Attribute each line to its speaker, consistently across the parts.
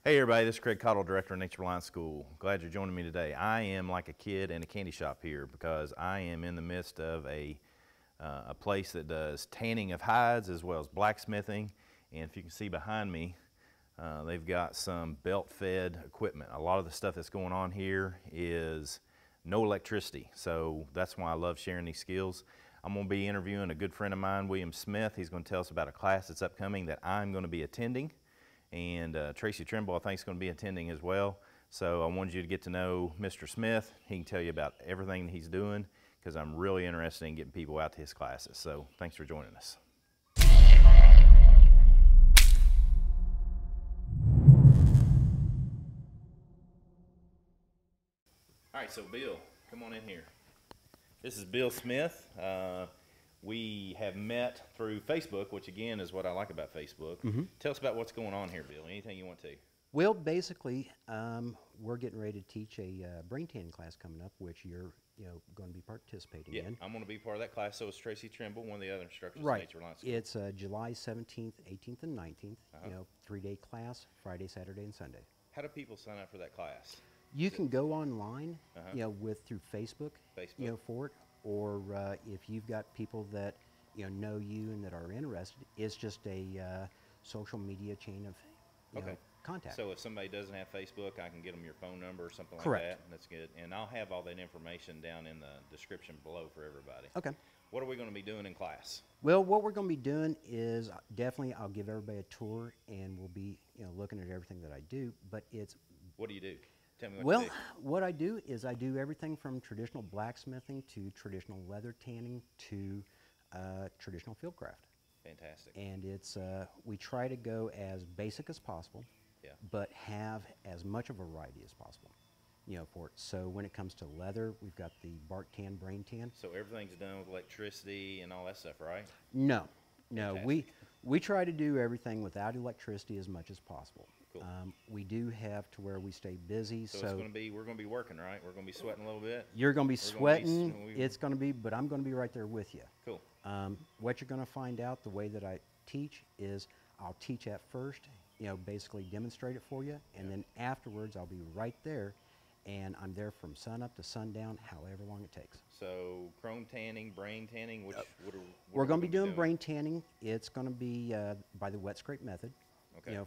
Speaker 1: Hey everybody, this is Craig Cottle, Director of Nature Reliance School. Glad you're joining me today. I am like a kid in a candy shop here because I am in the midst of a place that does tanning of hides as well as blacksmithing. And if you can see behind me, they've got some belt-fed equipment. A lot of the stuff that's going on here is no electricity, so that's why I love sharing these skills. I'm going to be interviewing a good friend of mine, William Smith. He's going to tell us about a class that's upcoming that I'm going to be attending. And Tracy Trimble, I think, is going to be attending as well. So I wanted you to get to know Mr. Smith. He can tell you about everything he's doing because I'm really interested in getting people out to his classes. So thanks for joining us. All right, so Bill, come on in here. This is Bill Smith. We have met through Facebook, which again is what I like about Facebook. Tell us about what's going on here, Bill. Anything you want to.
Speaker 2: Well, basically, we're getting ready to teach a Braintanning class coming up, which you're going to be participating in.
Speaker 1: I'm going to be part of that class. So is Tracy Trimble, one of the other instructors at
Speaker 2: Right.
Speaker 1: Nature Reliance School.
Speaker 2: It's July 17th, 18th, and 19th. 3-day class, Friday, Saturday, and Sunday.
Speaker 1: How do people sign up for that class?
Speaker 2: You can go online, through Facebook, for it. Or if you've got people that know you and that are interested, it's just a social media chain of contact.
Speaker 1: So if somebody doesn't have Facebook, I can get them your phone number or something
Speaker 2: Correct.
Speaker 1: like that. That's good. And I'll have all that information down in the description below for everybody.
Speaker 2: Okay.
Speaker 1: What are we going to be doing in class?
Speaker 2: Well, what we're going to be doing is definitely I'll give everybody a tour, and we'll be looking at everything that I do. But it's
Speaker 1: what do you do? Tell me what you do.
Speaker 2: What I do is I do everything from traditional blacksmithing to traditional leather tanning to traditional fieldcraft.
Speaker 1: Fantastic.
Speaker 2: And it's we try to go as basic as possible, but have as much of a variety as possible, for it. So when it comes to leather, we've got the bark tan, brain tan.
Speaker 1: So everything's done with electricity and all that stuff, right?
Speaker 2: No,
Speaker 1: Fantastic.
Speaker 2: we try to do everything without electricity as much as possible.
Speaker 1: Cool.
Speaker 2: We do have to where we stay busy.
Speaker 1: So it's going to be, we're going to be working, right? We're going to be sweating a little bit.
Speaker 2: You're going to be sweating. It's going to be, but I'm going to be right there with you.
Speaker 1: Cool.
Speaker 2: What you're going to find out the way that I teach is I'll teach at first, basically demonstrate it for you, and then afterwards I'll be right there, and I'm there from sun up to sundown, however long it takes.
Speaker 1: So chrome tanning, brain tanning,
Speaker 2: we're going to be doing brain tanning. It's going to be by the wet scrape method.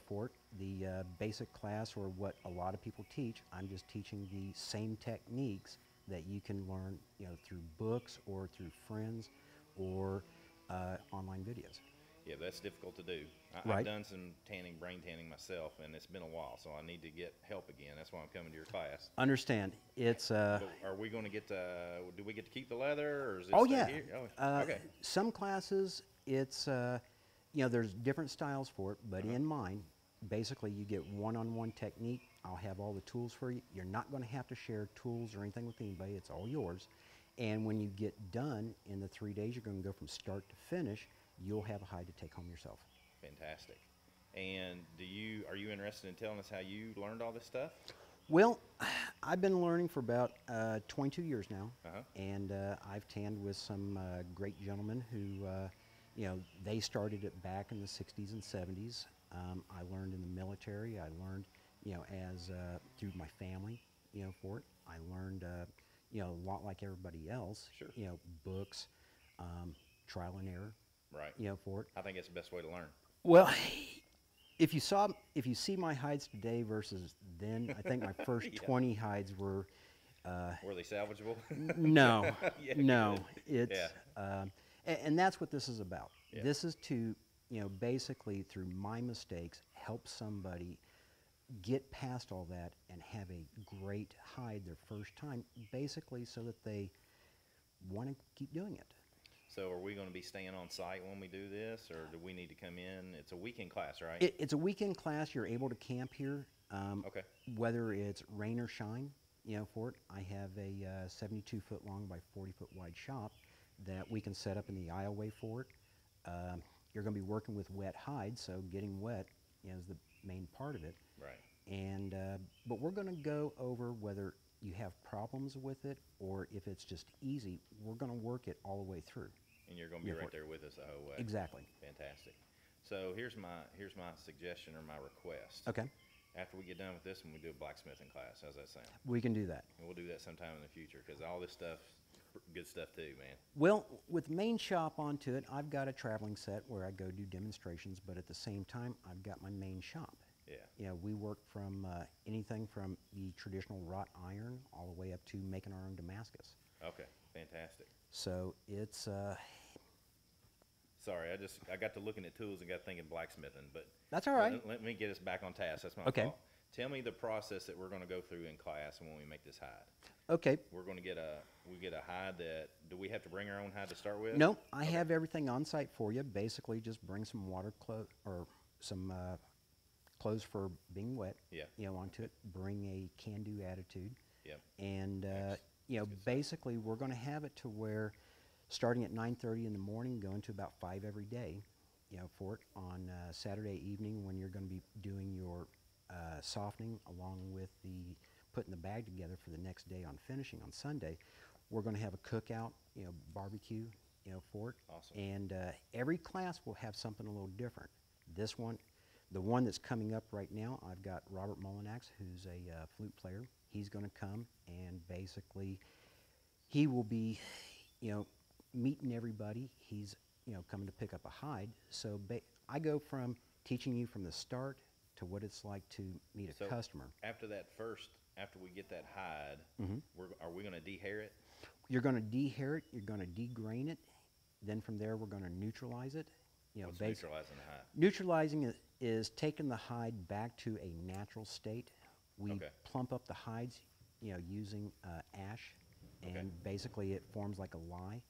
Speaker 2: For it. The basic class, or what a lot of people teach, I'm just teaching the same techniques that you can learn, through books or through friends or online videos.
Speaker 1: Yeah, that's difficult to do.
Speaker 2: Right.
Speaker 1: I've done some brain tanning myself, and it's been a while, so I need to get help again. That's why I'm coming to your class.
Speaker 2: Understand. It's
Speaker 1: are we going to get to, do we get to keep the leather, or is it here? Okay.
Speaker 2: Some classes, it's there's different styles for it, but in mine, basically you get one-on-one technique. I'll have all the tools for you. You're not going to have to share tools or anything with anybody. It's all yours. And when you get done in the 3 days, you're going to go from start to finish. You'll have a hide to take home yourself.
Speaker 1: Fantastic. And are you interested in telling us how you learned all this stuff?
Speaker 2: Well, I've been learning for about 22 years now, and I've tanned with some great gentlemen who they started it back in the 60s and 70s. I learned in the military. I learned, as through my family, for it. I learned, a lot like everybody else.
Speaker 1: Sure.
Speaker 2: Books, trial and error.
Speaker 1: Right.
Speaker 2: For it.
Speaker 1: I think it's the best way to learn.
Speaker 2: Well, if you see my hides today versus then, I think my first 20 hides were.
Speaker 1: Were they salvageable?
Speaker 2: No, no. It's and that's what this is about.
Speaker 1: Yeah.
Speaker 2: This is to, basically through my mistakes, help somebody get past all that and have a great hide their first time, basically so that they want to keep doing it.
Speaker 1: So are we going to be staying on site when we do this, or do we need to come in? It's a weekend class, right?
Speaker 2: It's a weekend class. You're able to camp here, whether it's rain or shine, for it. I have a 72-foot long by 40-foot wide shop that we can set up in the aisleway for it. You're going to be working with wet hides, so getting wet is the main part of it.
Speaker 1: Right.
Speaker 2: And but we're going to go over whether you have problems with it or if it's just easy. We're going to work it all the way through.
Speaker 1: And you're going to be right there with us the whole way.
Speaker 2: Exactly.
Speaker 1: Fantastic. So here's my suggestion or my request.
Speaker 2: Okay.
Speaker 1: After we get done with this one, we do a blacksmithing class. How's that sound?
Speaker 2: We can do that.
Speaker 1: And we'll do that sometime in the future because all this stuff, good stuff too, man.
Speaker 2: Well, with main shop onto it, I've got a traveling set where I go do demonstrations, but at the same time, I've got my main shop.
Speaker 1: Yeah.
Speaker 2: You know, we work from anything from the traditional wrought iron all the way up to making our own Damascus.
Speaker 1: Okay, fantastic.
Speaker 2: So it's
Speaker 1: Sorry, I got to looking at tools and got thinking blacksmithing, but
Speaker 2: that's all right.
Speaker 1: Let me get us back on task. That's my fault. Tell me the process that we're going to go through in class when we make this hide.
Speaker 2: Okay.
Speaker 1: We're going to get a hide that, do we have to bring our own hide to start with?
Speaker 2: No, I have everything on site for you. Basically, just bring some water or some clothes for being wet.
Speaker 1: Yeah.
Speaker 2: You know, onto it. Bring a can-do attitude.
Speaker 1: Yep.
Speaker 2: And you know, basically, we're going to have it to where, starting at 9:30 in the morning, going to about 5 every day. You know, for it on Saturday evening when you're going to be doing your softening along with the putting the bag together for the next day on finishing on Sunday. We're going to have a cookout, you know, barbecue, you know, for it.
Speaker 1: Awesome.
Speaker 2: And every class will have something a little different. This one, the one that's coming up right now, I've got Robert Molinax, who's a flute player. He's going to come and basically he will be, you know, meeting everybody. He's, you know, coming to pick up a hide. So I go from teaching you from the start to what it's like to meet a customer.
Speaker 1: After we get that hide, are we going to dehair it?
Speaker 2: You're going to dehair it. You're going to degrain it. Then from there, we're going to neutralize it. You know,
Speaker 1: what's neutralizing the hide?
Speaker 2: Neutralizing it is taking the hide back to a natural state. We plump up the hides, you know, using ash, and basically it forms like a lye,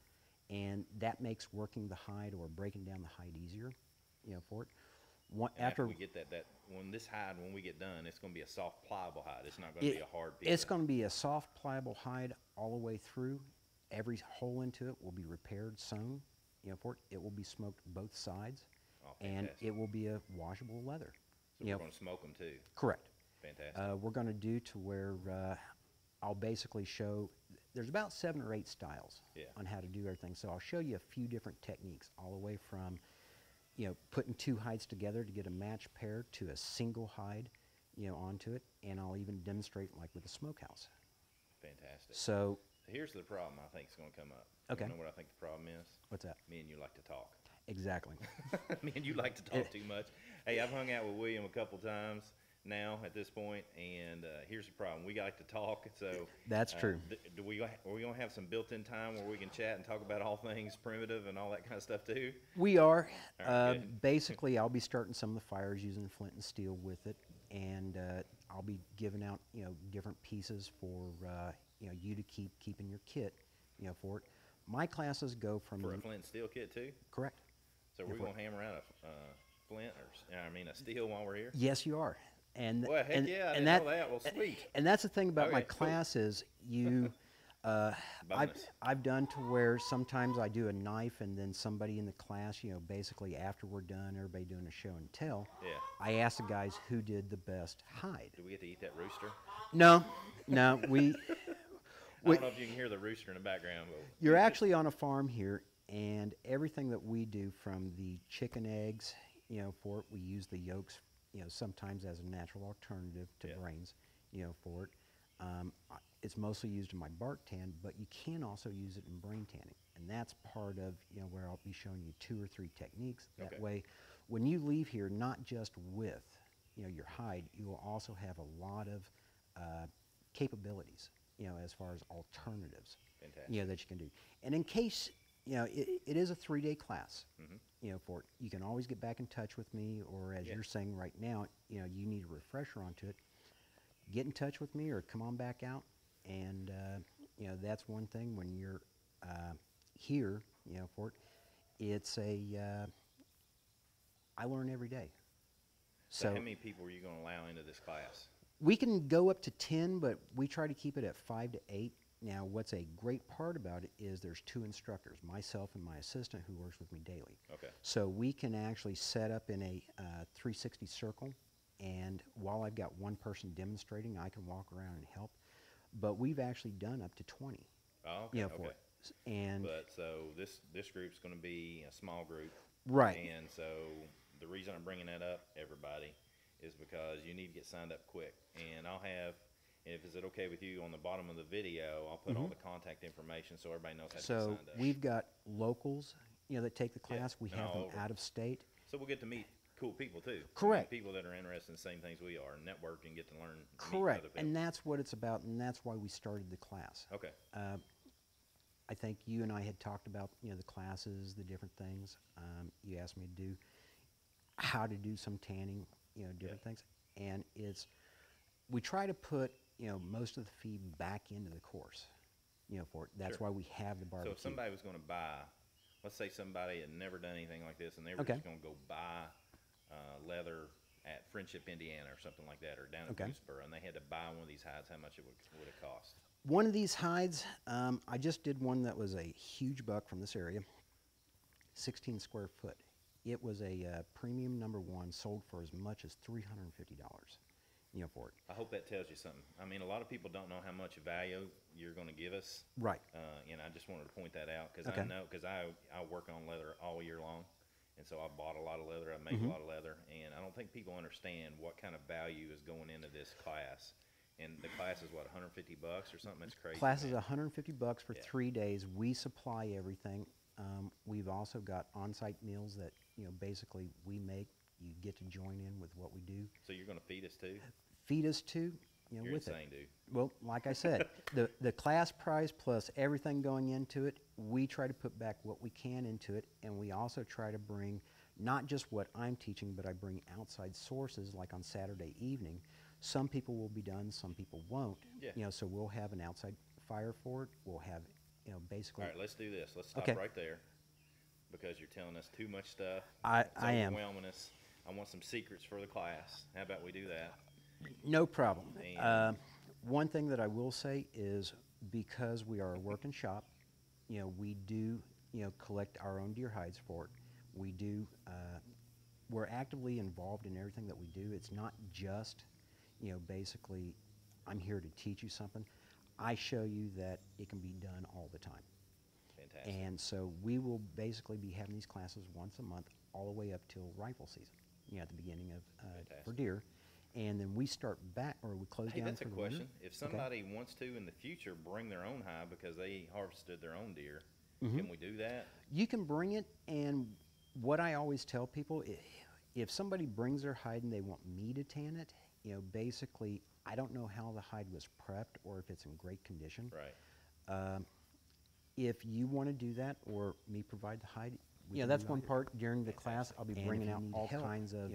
Speaker 2: and that makes working the hide or breaking down the hide easier, you know, for it.
Speaker 1: After we get when we get done, it's going to be a soft, pliable hide. It's not going to be a hard piece.
Speaker 2: It's going to be a soft, pliable hide all the way through. Every hole into it will be repaired, sewn, you know, for it. It will be smoked both sides, and it will be a washable leather.
Speaker 1: So we're going to smoke them too.
Speaker 2: Correct.
Speaker 1: Fantastic.
Speaker 2: We're going to do to where I'll basically show, there's about 7 or 8 styles on how to do everything. So I'll show you a few different techniques, all the way from, you know, putting 2 hides together to get a match pair to a single hide, you know, onto it. And I'll even demonstrate like with a smokehouse.
Speaker 1: Fantastic.
Speaker 2: So
Speaker 1: here's the problem I think is going to come up.
Speaker 2: Okay.
Speaker 1: You know what I think the problem is?
Speaker 2: What's that?
Speaker 1: Me and you like to talk.
Speaker 2: Exactly.
Speaker 1: Me and you like to talk too much. Hey, I've hung out with William a couple times now at this point, and here's the problem: we like to talk. So
Speaker 2: that's true.
Speaker 1: Are we gonna have some built-in time where we can chat and talk about all things primitive and all that kind of stuff too?
Speaker 2: We are.
Speaker 1: Right,
Speaker 2: basically, I'll be starting some of the fires using flint and steel with it, and I'll be giving out, you know, different pieces for you know, you to keep in your kit, you know, for it. My classes go from
Speaker 1: a flint and steel kit too.
Speaker 2: Correct.
Speaker 1: So we're gonna hammer out a flint or a steel while we're here.
Speaker 2: Yes, you are. And
Speaker 1: well, heck
Speaker 2: and,
Speaker 1: yeah, I
Speaker 2: and
Speaker 1: didn't know that. Well, sweet.
Speaker 2: And that's the thing about my
Speaker 1: cool.
Speaker 2: class is you. I've done to where sometimes I do a knife, and then somebody in the class, you know, basically after we're done, everybody doing a show and tell.
Speaker 1: Yeah.
Speaker 2: I ask the guys who did the best hide.
Speaker 1: Do we get to eat that rooster?
Speaker 2: No, we.
Speaker 1: I don't know if you can hear the rooster in the background. But
Speaker 2: you're actually on a farm here, and everything that we do, from the chicken eggs, you know, for it, we use the yolks, you know, sometimes as a natural alternative to brains, you know, for it. It's mostly used in my bark tan, but you can also use it in brain tanning, and that's part of, you know, where I'll be showing you 2 or 3 techniques. That way, when you leave here, not just with, you know, your hide, you will also have a lot of capabilities, you know, as far as alternatives, you know, that you can do. And in case, you know, it is a 3-day class, you know, for it. You can always get back in touch with me, or as you're saying right now, you know, you need a refresher onto it, get in touch with me or come on back out. And, you know, that's one thing when you're here, you know, for it. It's I learn every day.
Speaker 1: So how many people are you going to allow into this class?
Speaker 2: We can go up to 10, but we try to keep it at 5 to 8. Now, what's a great part about it is there's 2 instructors, myself and my assistant, who works with me daily.
Speaker 1: Okay.
Speaker 2: So we can actually set up in a 360 circle, and while I've got one person demonstrating, I can walk around and help. But we've actually done up to 20.
Speaker 1: Oh, okay.
Speaker 2: You know, for it. And
Speaker 1: but so this group's going to be a small group,
Speaker 2: right.
Speaker 1: And so the reason I'm bringing that up, everybody, is because you need to get signed up quick. And I'll have, if is it okay with you, on the bottom of the video, I'll put all the contact information so everybody knows how to get
Speaker 2: So
Speaker 1: signed up.
Speaker 2: we've got locals, that take the class. We
Speaker 1: and
Speaker 2: have
Speaker 1: all
Speaker 2: them
Speaker 1: over.
Speaker 2: out of state.
Speaker 1: So we'll get to meet cool people too.
Speaker 2: Correct.
Speaker 1: People that are interested in the same things we are, network and get to learn.
Speaker 2: Correct.
Speaker 1: Meet other
Speaker 2: And
Speaker 1: people.
Speaker 2: that's what it's about, and that's why we started the class.
Speaker 1: Okay.
Speaker 2: I think you and I had talked about, the classes, the different things. You asked me to do how to do some tanning, different things. And we try to put, most of the fee back into the course, for it. That's why we have the barbecue.
Speaker 1: So if somebody was going to buy, let's say somebody had never done anything like this and they were just going to go buy leather at Friendship, Indiana or something like that, or down at Boothboro, and they had to buy one of these hides, how much would it cost?
Speaker 2: One of these hides, I just did one that was a huge buck from this area, 16 square foot. It was a premium #1, sold for as much as $350, for it.
Speaker 1: I hope that tells you something. I mean, a lot of people don't know how much value you're going to give us.
Speaker 2: Right.
Speaker 1: And I just wanted to point that out because I know, because I work on leather all year long. And so I bought a lot of leather, I make a lot of leather, and I don't think people understand what kind of value is going into this class. And the class is what, $150 or something? That's crazy.
Speaker 2: Class is $150 for 3 days. We supply everything. We've also got on-site meals that basically we make. You get to join in with what we do.
Speaker 1: So you're going to feed us too?
Speaker 2: Feed us too,
Speaker 1: You're
Speaker 2: with
Speaker 1: insane,
Speaker 2: it.
Speaker 1: dude.
Speaker 2: Well, like I said, the class price plus everything going into it, we try to put back what we can into it, and we also try to bring not just what I'm teaching, but I bring outside sources. Like on Saturday evening, some people will be done, some people won't.
Speaker 1: Yeah.
Speaker 2: So we'll have an outside fire for it. We'll have, basically.
Speaker 1: All right, let's do this. Let's stop right there because you're telling us too much stuff.
Speaker 2: I am.
Speaker 1: Overwhelming us. I want some secrets for the class. How about we do that?
Speaker 2: No problem.
Speaker 1: And
Speaker 2: One thing that I will say is because we are a working shop, we do, collect our own deer hides for it. We do, we're actively involved in everything that we do. It's not just, basically, I'm here to teach you something. I show you that it can be done all the time.
Speaker 1: Fantastic.
Speaker 2: And so we will basically be having these classes once a month all the way up till rifle season, at the beginning of, for deer. And then we start back, or we close down
Speaker 1: that's
Speaker 2: for
Speaker 1: a
Speaker 2: the
Speaker 1: question.
Speaker 2: winter.
Speaker 1: If somebody wants to in the future bring their own hide because they harvested their own deer, can we do that?
Speaker 2: You can bring it, and what I always tell people, if somebody brings their hide and they want me to tan it, basically, I don't know how the hide was prepped or if it's in great condition.
Speaker 1: Right.
Speaker 2: If you want to do that or me provide the hide, that's one part during the class. I'll be bringing out all kinds of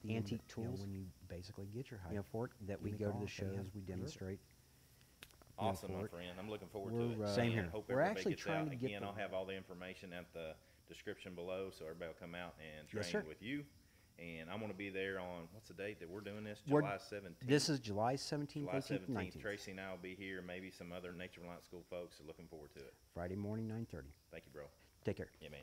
Speaker 2: antique tools when you basically get your hide for it that we go to the shows, we demonstrate.
Speaker 1: Awesome, my friend. I'm looking forward to it.
Speaker 2: Same here.
Speaker 1: Hope
Speaker 2: We're
Speaker 1: everybody
Speaker 2: actually
Speaker 1: gets
Speaker 2: trying
Speaker 1: out.
Speaker 2: to get
Speaker 1: Again, I'll have all the information at the description below, so everybody will come out and train
Speaker 2: Yes, sir.
Speaker 1: with you. And I'm going to be there on, what's the date that we're doing this? July 17th.
Speaker 2: This is July 17th,
Speaker 1: July
Speaker 2: 18th,
Speaker 1: 17th.
Speaker 2: 19th.
Speaker 1: Tracy and I will be here. Maybe some other Nature Reliance School folks are looking forward to it.
Speaker 2: Friday morning, 9:30.
Speaker 1: Thank you, bro.
Speaker 2: Take care.
Speaker 1: Yeah, man.